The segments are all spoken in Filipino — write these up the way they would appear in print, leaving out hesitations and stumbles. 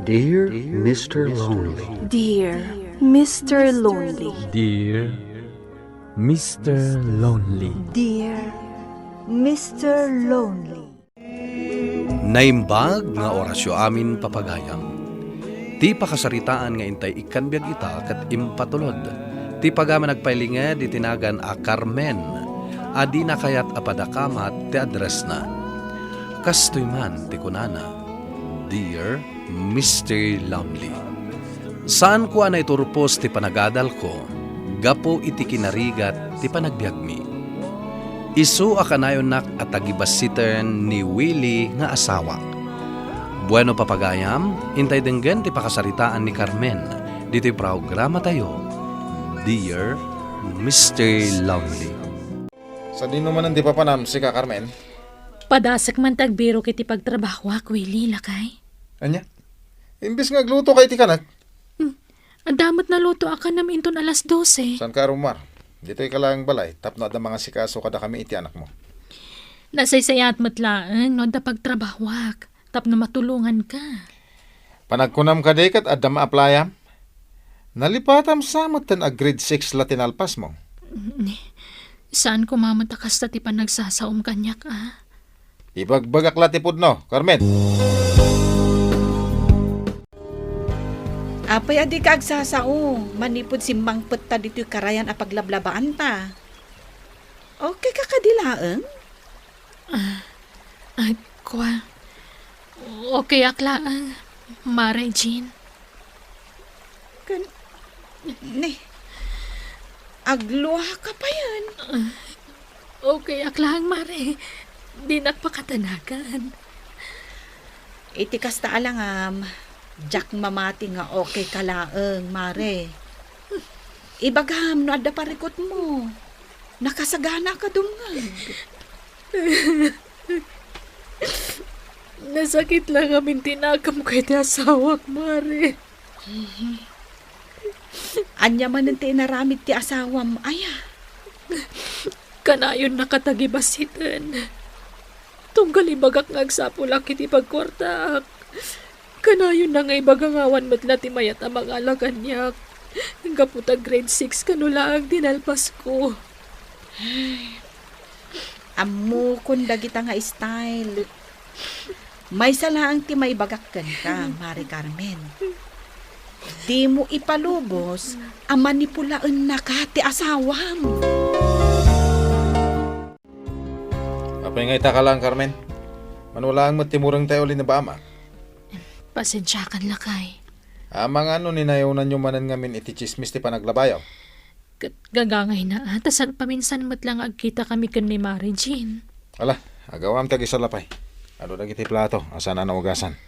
Dear Mr. Lonely. Dear Mr. Lonely. Dear Mr. Lonely. Dear Mr. Lonely. Naimbag nga orasyo amin papagayam. Ti pakasaritaan nga intay ikanbiag ita kat impatulod. Ti pagama nagpailinged itinagan a Carmen. Adi na kayat apadakamat ti address na. Kastoy man ti kunana. Dear Mr. Lonely. Saan ko anay turpos ti panagadal ko? Gapo iti kinarigat ti panagbiag mi. Isu akanayon nak at tagibasiten ni Willie nga asawa. Bueno papagayam, intay denggen ti pakasaritaan ni Carmen. Dito'y programa tayo. Dear Mr. Lonely. Sa di naman hindi pa panam si ka Carmen. Padasak man tagbiro kiti pagtrabaho ak, Willie, lakay. Anya? Imbis nga gluto kay ti kanak. Adamot na luto akan nam inton alas 12. San ka rumar? Dito'y kalang balay. Tapno ada mga sikaso kada kami iti anak mo. Nasaysayat matlaan, no da pagtrabaho ak. Tapno matulungan ka. Panagkunam ka dekat at da ma-applyam. Nalipatam samot ten a grade 6 latinalpas mo. Saan ko mamatakas ta ti panagsasaom kanyak, ah? Ibagbagak latipod no, Carmen. Apay adi ka agsasao, manipod si mangpet ta dito'y karayan a paglablabaan ta. Okay ka kadilaeng? Ay, kwa. Okay aklaan, Mare Jean. Agluha ka pa yan. Okay aklaan, Mare. Di nagpakatanagan. Itikas ta alangam, Jack mamati nga okay ka laeng, Mare. Ibagam no adda parikot mo. Nakasagana ka dungan. Nasakit lang amin tinakam ko iti asawak, Mare. Anya man ang tinaramit ti asawam, aya. Kanayon nakatagibasitan. Tunggal ibagak nga agsapulak iti pagkwartaak. Kanayon na nga ibagangawan matla ti mayat ang mga alaganyak. Kaputa grade 6 kanulaang dinalpas ko. Amo kun dagita nga style. May salaang ti may bagakkan ka, Mari Carmen. Di mo ipalubos ang manipulaan na ka ti asawam. Apay nga ita ka lang, Carmen. Manulaan mo timurang tayo ulit na ba, ama? Pasensyakan lakay. Amang ano ninayunan nyo manan ngamin iti chismis ti panaglabayaw. Gagangay na tasan paminsan matlang agkita kami kan ni Mary Jean. Ala, agawam tag isa lapay. Ano na iti plato, asa na naugasan.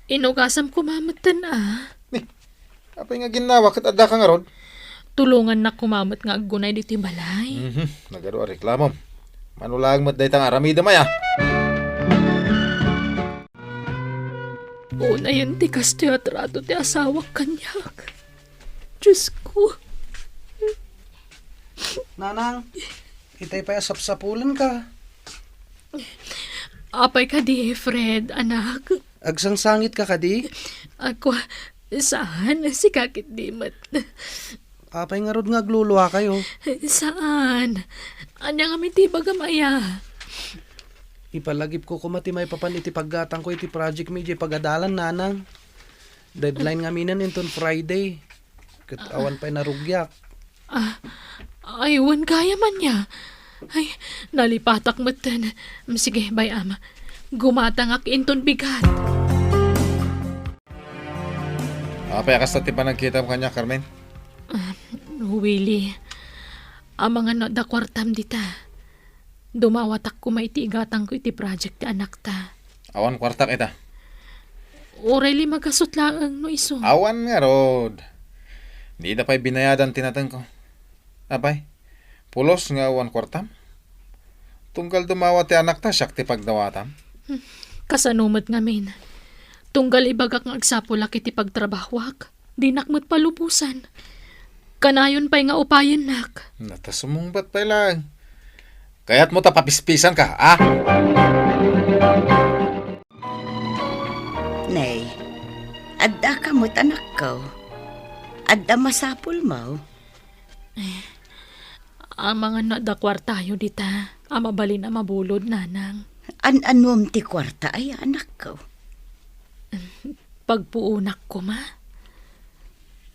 Inugasam ko mamatan Apay nga ginawa kat adda ka nga rod. Tulungan na kumamat nga agunay diti balay. Nagaro a reklamo. Manulang mo't dahi tang aramida maya. Una yun ti kasteatrato ti asawak kanyak. Diyos ko. Nanang, itay pa sapsapulan ka. Apay ka di, Fred, anak. Agsangsangit ka kadi. Ako, saan? Si kakit dimat. Apay nga rod nga gluluwa kayo. Saan? Anya nga miti bagamaya. Ipalagip ko kumati may papan iti paggatang ko iti project medyo pagadalan nanang. Deadline nga minan inton Friday. Katawan pa'y narugyak. Aywan kaya man niya. Ay, nalipatak matan. Sige, bay ama. Gumatang ak inton bigat. Apay akas ti panagkita mo kanya, Carmen. Willie, ang mga da kwartam dita. Dumawatak ko maitigatang ko iti project ti anak ta. Awan kwarta kita. Oreli magasot lang no iso. Awan nga rod. Di na pa'y binayadan tinatang ko. Apay, pulos nga awan kwartam. Tunggal dumawa ti anak ta, siyak ti pagdawatam. Kasanumat ngamin. Tunggal ibagak nga agsapulak iti pagtrabahwak. Di nakmat palupusan. Kanayon pa'y nga upayan nak. Natasumungbat pa lang. Kaya't mo tapapispisan ka, ah? Nay, ad kamot anak ko. Adda masapul mo. Ang mga nadakwar tayo dita. Ang mabalin na mabulod, nanang. An-anom ti kwarta ay anak ko. Pagpuunak ko, ma.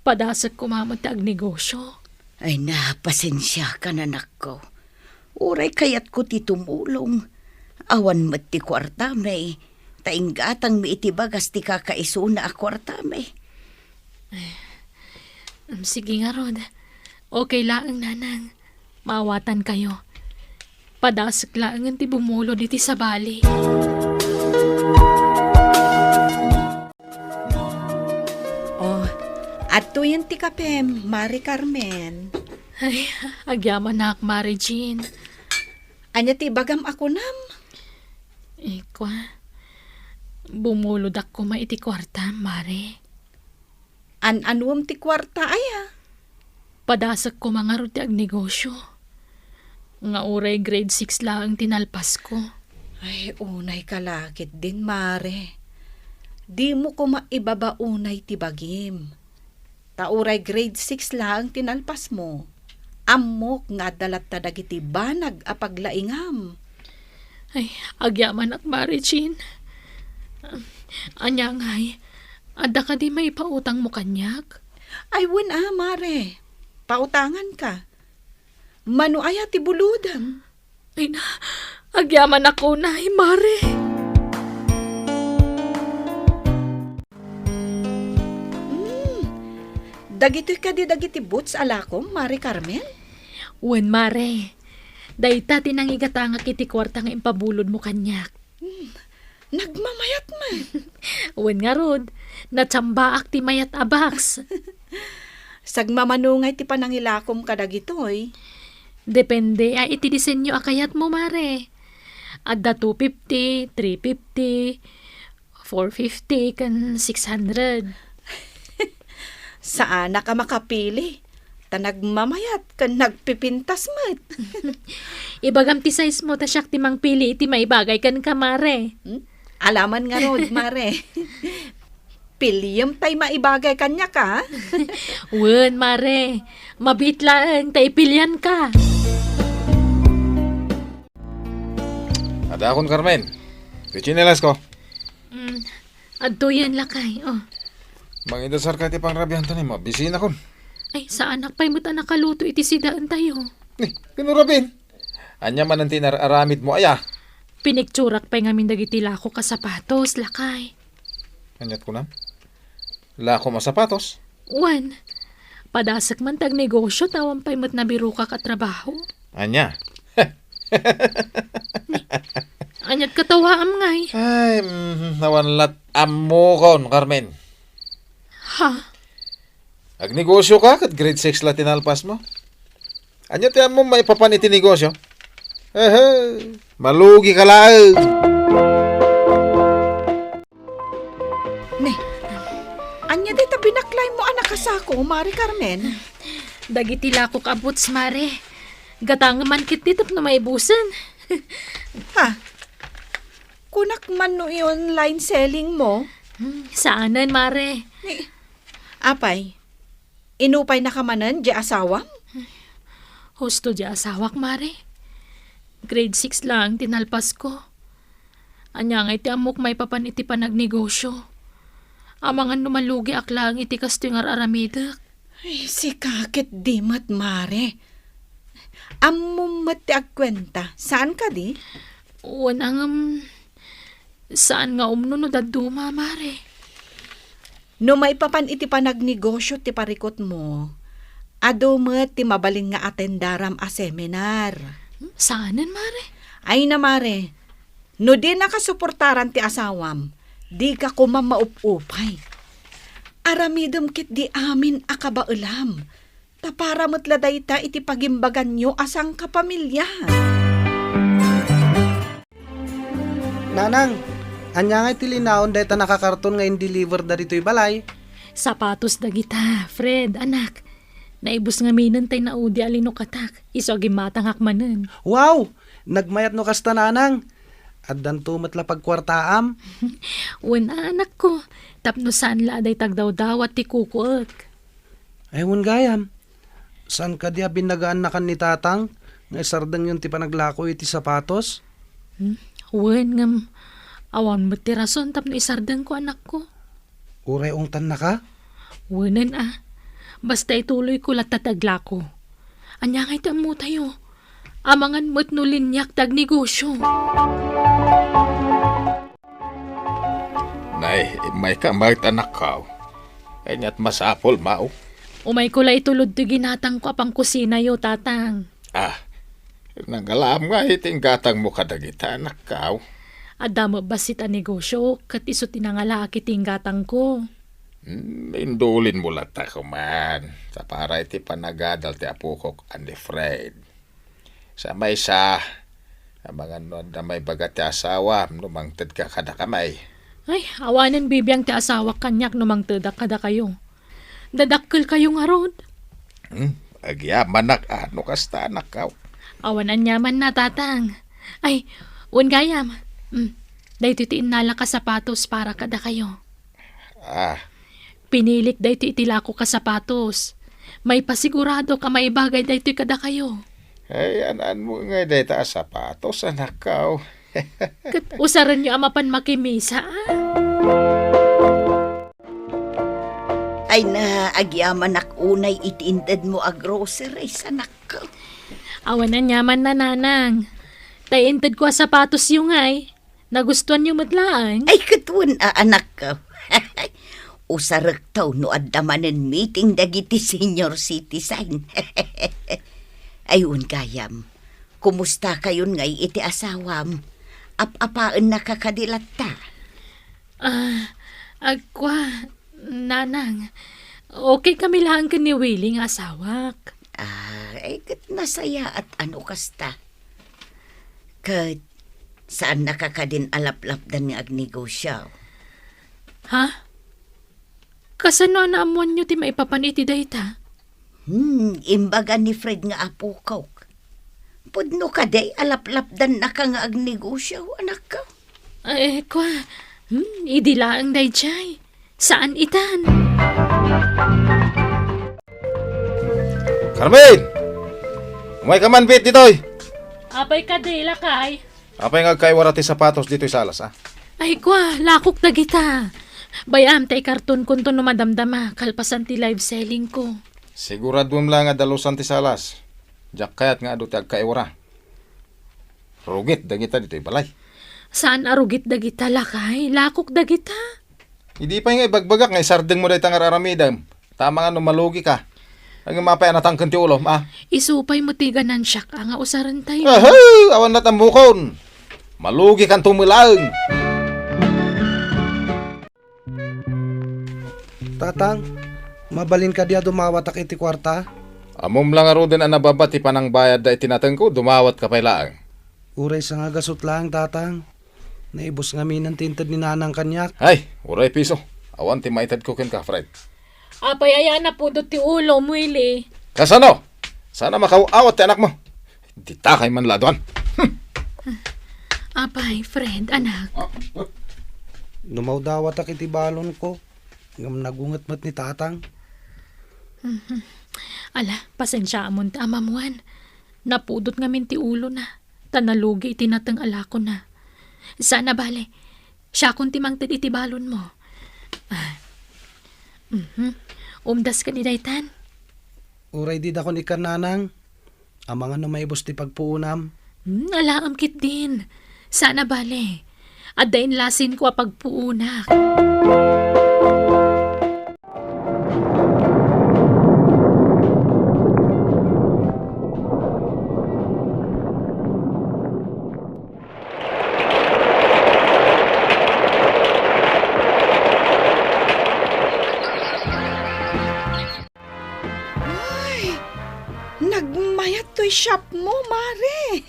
Padasak ko mamot ag negosyo. Ay pasensya ka na anak ko. Uray kayat ko ti tumulong. Awan mat ti kwarta may. Tainggatang mi itibagas ti kakaisuna a kwarta may. Sige nga, Rod. Okay lang, nanang. Maawatan kayo. Padasak lang ang ti bumulo diti sa bali. Oh, at tuyan ti kapem, Mari Carmen. Ay, agyaman na ak, Mari Jean. Anya ti bagam ako nam. Ikwa. Bumulod ako maiti kwarta, Mari. An-anuam ti kwarta aya. Padasak ko mga roti ag negosyo. Nga uray grade 6 lang ang tinalpas ko. Ay, unay kalakit din, Mare. Di mo ko maibabaunay ti bagim. Tauray grade 6 lang tinalpas mo. Amok nga dalat ta dagiti banag a paglaingam. Ay, agyaman at Marichin. Anya ngay, ada ka di may pautang mo kanyak? Ay, Mare. Pautangan ka. Mano aya ti buludam. Ay na, agyaman ako na, Mare. Dagito'y ka di dagiti boots alakom, Mari Carmen? Wen, Mare. Dayta tinangigatanga kiti kwarta nga impabulod mo kanyak. Nagmamayat man. Wen nga rod, natsambaak ti mayat abaks. Sagmamanungay ti panangilakom ka dagitoy. Depende ay iti disenyo akayat mo, Mare. Adda 250, 350, 450, kan 600. Saan ka makapili? Tanagmamayat ka nagpipintas mat. Ibagam ti size mo, tasyak ti mang pili, iti maibagay kan ka, Mare. Alaman nga rod, Mare. Piliyam tay maibagay kanya ka. Wen, Mare. Mabitlaan, tay pilyan ka. Ada akong Carmen. Pichinelas ko. Adto yan lakay. Oh. Mangidasar ka ti pangrabihan to ni mabisina kon. Ay, sa anak pa'y muta nakaluto iti sidaan tayo. Pinurabin. Anya man ang tinararamid mo aya. Pinikturak pa'y ngamin dagiti lako ka sapatos, lakay. Anyat ko na. Lako masapatos. Wan, padasak man tag negosyo, tawan pa'y mat nabiru ka katrabaho. Anya. Anyat katawaam ngay. Ay, nawanlat amo kon, Carmen. Ha? Agnegosyo ka kat grade 6 la tinalpas mo. Anya ti amo maipapan iti negosyo? Malugi ka lang. Anya dita binaklay mo anak kasako, Mari Carmen. Dagiti lako ka boots, Mare. Gatang man kit ditap na maibusan. Ha? Kunak man no i-online selling mo? Saanan, Mare? Apay, inupay na kamanan di asawam? Husto di asawak, Mare. Grade 6 lang, tinalpas ko. Anya nga iti amok may papan iti panagnegosyo. Amangan numalugi aklang iti kasto yung araramidak. Ay, si kakit di mat, Mare. Amum mat ti agkwenta. Saan ka di? Wanang saan nga umno daduma, Mare? No may papan iti panagnegosyo ti parikot mo, ado mat ti mabalin nga atendaram a seminar. Saanan, Mare? Ay na, Mare. No di nakasuportaran ti asawam, di ka kumamaup-upay. Aramidom kit di amin akabaulam. Tapara matla dayta iti pagimbagan nyo asang kapamilya. Nanang, anya nga itilinaon dahil ta nakakarton nga in-deliver da dito'y balay. Sapatos dagita, Fred, anak. Naibus nga minan tay naudi alino katak. Iso gimatang hakmanen. Wow! Nagmayat no kasta nanang. At danto matla pagkwartaam. Una anak ko, tapno saan laday tagdaw-daw at ti kukuek. Ewan gayam. Saan ka diya binagaan na kan ni tatang? Ngay sardang yun ti panaglako iti sapatos? Wen ngam, awan mo ti rason tapno isardang ko anak ko. Uray ongtan na ka? Wenan basta ituloy ko latatagla ko. Anya ngay mo tayo. Amangan mo't nulinyak tag negosyo. Nay, may kamay anak ka. Ay niya't masapol, mao. Umay ko la itulod ti ginatang ko apang kusina yo, tatang. Nanggalam nga iting gatang mo kadagita, anak ka. Adamo basit a negosyo, kat iso tinangalaki ting gatang ko. Indulin mo lang ta man. Sa para iti panagadal ti apukok and the Fred. Sa may sa, mga nun na may bagat ti asawa, numangtad ka kada kamay. Ay, awanan bibiyang ti asawa kanyak numang teda kada kayo. Dadakkel kayo nga rod. Agyaman nak, ano kasta anak ka. Awanan yaman na, tatang. Ay, un gayam. Dahito iti inala ka sapatos para kada kayo. Pinilik dahito itilako ka sapatos. May pasigurado ka maibagay dahito kada kayo. Ay, anan mo nga dahita sapatos, anak ka. Kat usaran nyo amapan makimisa, Ay na, agyaman ak unay itindad mo a groceries, anak ko. Awanan yaman na, nanang. Tayintad ko a sapatos yung ay. Nagustuhan nyo matlaan. Ay, katun, anak ko. Usarak taw no adamanen meeting dagiti senior citizen. Ayun kayam, kumusta kayon ngay iti asawam? Apapaan nakakadilat ta? Agwa, nanang. Okay kami lang ka ni Willie nga asawak. Ay, kat nasaya at ano kasta. Kat, saan nakakadin alaplapdan ni agnegosyo? Ha? Kasano na amuan nyo ti maipapaniti dayta? Imbaga ni Fred nga apo ko. Pudno ka day, alaplapdan na ka nga agnegosyo, anak ka. Ay, kwa, idilaang day jay. Saan itan? Carmen! Umay ka man, bit, ditoy! Apay ka day, lakay. Apay nga kay warati sapatos dito'y salas, Ay, kwa, lakok na kita. Bayam, tay karton kunto no madamdama, kalpasan ti live selling ko. Sigurado mo lang nga dalusan ti salas. Diyak kayat nga ado ti agkaiwara. Rugit, dagita dito'y balay. Saan arugit dagita, lakay? Lakok dagita. Hindi pa nga ibagbagak nga isardeng mo dahi tangar aramidam. Tama nga no malugi ka. Ang mapay anatangkan ti ulo, Isupay mo ti ganan siya ka nga usaran tayo. Awan na tambukon. Malugi kan tumilang. Tatang, mabalin ka diya dumawatak iti kwarta? Amom lang aro din ang nababati pa ng bayad da itinatang ko, dumawat ka pailaang. Uray sa nga gasot lang, tatang. Naibos nga minang tintad ni nanang kanyak. Ay, uray piso. Awan ti maitad ko kin ka, Fred. Apay ayan na po ti ulo, Willie. Kasano? Sana makauawat ti anak mo. Di takay man laduan. Apay, Fred, anak. Numawdawatak iti balon ko. Ngam nagungat-mat ni tatang. Ala, pasensya amon ta amamuan. Napudot nga min ti ulo na. Tanalugi itinatang ala ko na. Sana bale, siya kung timangtid iti balon mo. Umdas ka ni daytan. Uray di dakon ikan nanang. Amang ano maibos ti pagpuunam. Alaam kit din. Sana bale. Adain lasin ko a pagpuunak. Nagmayat to'y shop mo, Mare.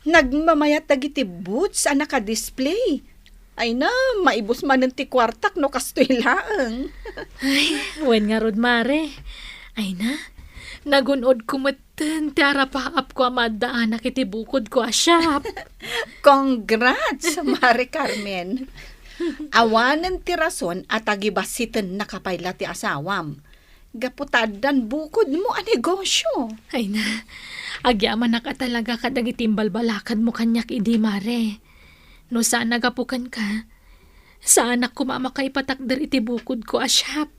Nagmamayat dagiti boots ang naka-display. Ay na, maibos man ng ti kwartak no kastoy laang. Ay, wen nga rod, Mare. Ay na, nagunod kumot Ten, ti arapaap ko amadaan na kitibukod ko asyap. Congrats, Mari Carmen. Awanan ti rason at agibasitan na kapayla ti asawam. Gaputadan bukod mo a negosyo. Ay na, agyaman na ka talaga kadag itimbalbalakad mo kanyak idi mare. No saan nagapukan ka, saan ako mamakay patakder iti bukod ko asyap.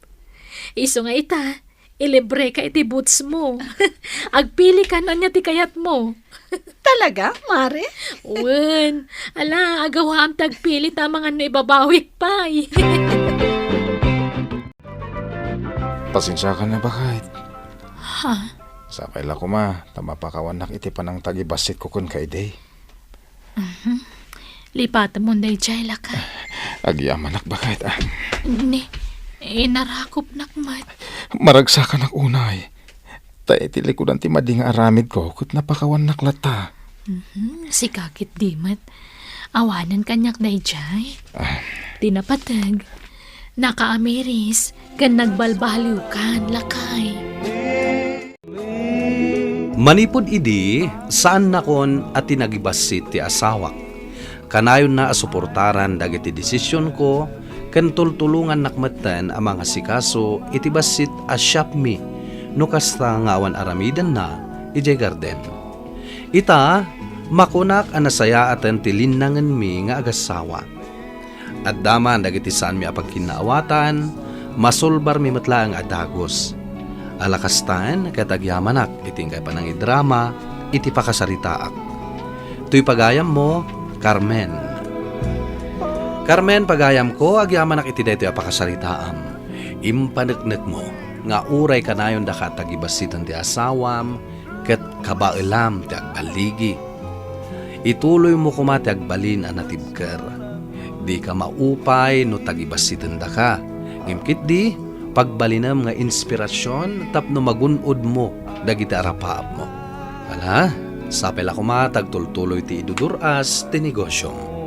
Iso nga ita, ilibre ka iti boots mo. Agpili ka na niya ti kayat mo. Talaga, Mare? Wen, ala, agawa am tagpili tamang ano ibabawik pa. Pasensya ka na ba kahit? Ha? Sa kaila ko ma, tamapakawanak iti panang tagibasit ko kun ka iday. Lipatan mo na ijayla ka. Agyamanak ba kahit Ni, narakop nakmat. maragsakan ak unay. Ta iti likudan ti mading aramid ko kut napakawanak lata. Si kakit dimat, awanan kanyak na ijay. Tinapatag, nakaamiris, kan nagbalbaliw kan lakay. Manipod idi, saan nakon at tinagibasit ti asawak. Kanayon na asuportaran dagiti desisyon ko, kan tultulungan nakmatan ang mga sikaso iti basit asyap mi, no kasta ngawan aramidan na, ijay garden. Ita, makunak ang nasaya atan ti linangan mi nga agasawa. At daman dagiti saan mi apag kinaawatan, masulbar mi matla ang adagos. Alakastan katagyamanak itingkay pa ng idrama, iti pakasaritaak. Tuy pagayam mo, Carmen. Carmen, pagayam ko, agyamanak iti daytoy apakasaritaam. Impaneknek mo, nga uray kanayon da katagibasitan ti asawam, ket kabailam ti agbaligi. Ituloy mo kumati agbalin ang natibker. Di ka maupay no tagibasitan da ka. Ngimkit di, pagbalinam nga inspirasyon tapno magunod mo dagiti arapaap mo. Ala, sapela kumatag tultuloy ti iduduras ti negosyo.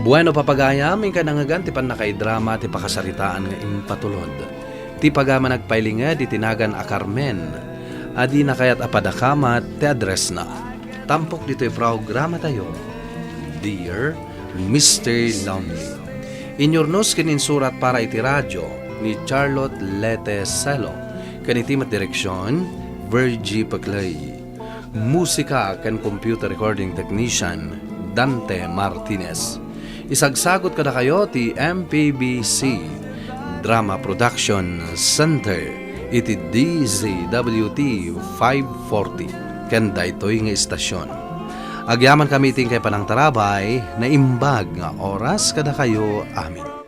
Bueno papagayam, ka nangagan ti pan nakaidrama ti pakasaritaan nga impatulod. Ti pagama nagpailinga di tinagan a Carmen. Adi na kayat apadakamat ti address na. Tampok dito'y programa tayo. Dear Mr. Lonely. Inyornos kininsurat para iti radyo ni Charlotte Lete Selo. Kanitimat direksyon, Virgie Paclay. Musika kan computer recording technician, Dante Martinez. Isagsagot kada kayo ti MPBC Drama Production Center iti DZWT 540 ken daytoy nga istasyon. Agyaman kami iting kay panang tarabay na imbag nga oras kada kayo amin.